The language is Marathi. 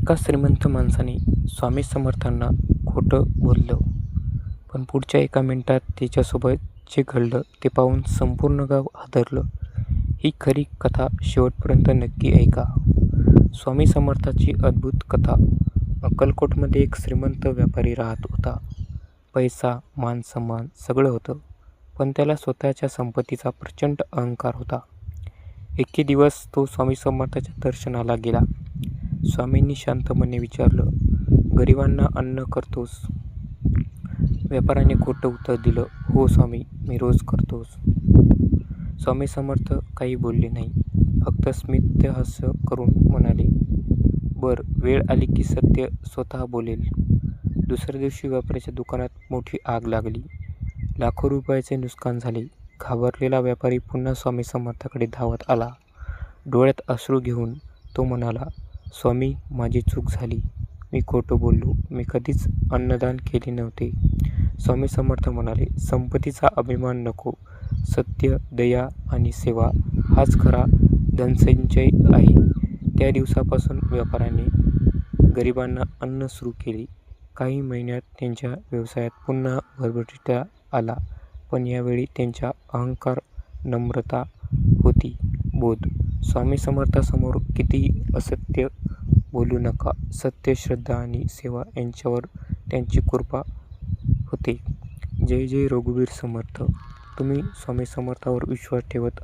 एका श्रीमंत माणसाने स्वामी समर्थांना खोटं बोललं, पण पुढच्या एका मिनिटात त्याच्यासोबत जे घडलं ते पाहून संपूर्ण गाव हादरलं. ही खरी कथा शेवटपर्यंत नक्की ऐका. स्वामी समर्थाची अद्भुत कथा. अक्कलकोटमध्ये एक श्रीमंत व्यापारी राहत होता. पैसा, मान सन्मान सगळं होतं, पण त्याला स्वतःच्या संपत्तीचा प्रचंड अहंकार होता. एके दिवस तो स्वामी समर्थाच्या दर्शनाला गेला. स्वामींनी शांतपणे विचारलं, गरिबांना अन्न करतोस? व्यापाऱ्याने खोटं उत्तर दिलं, हो स्वामी, मी रोज करतोस. स्वामी समर्थ काही बोलले नाही, फक्त स्मितहास्य करून म्हणाले, बर, वेळ आली की सत्य स्वतः बोलेल. दुसऱ्या दिवशी व्यापाऱ्याच्या दुकानात मोठी आग लागली. लाखो रुपयाचे नुकसान झाले. घाबरलेला व्यापारी पुन्हा स्वामी समर्थाकडे धावत आला. डोळ्यात अश्रू घेऊन तो म्हणाला, स्वामी, माझी चूक झाली. मी खोटं बोललो. मी कधीच अन्नदान केले नव्हते. स्वामी समर्थ म्हणाले, संपत्तीचा अभिमान नको. सत्य, दया आणि सेवा हाच खरा धनसंचय आहे. त्या दिवसापासून व्यापाऱ्याने गरिबांना अन्न सुरू केले. काही महिन्यात त्यांच्या व्यवसायात पुन्हा भरभराटी आला, पण यावेळी त्यांचा अहंकार नम्रता होती. बोध. स्वामी समर्थांसमोर कितीही असत्य बोलू नका. सत्य, श्रद्धा आणि सेवा यांच्यावर त्यांची कृपा होते. जय जय रघुवीर समर्थ. तुम्ही स्वामी समर्थावर विश्वास ठेवत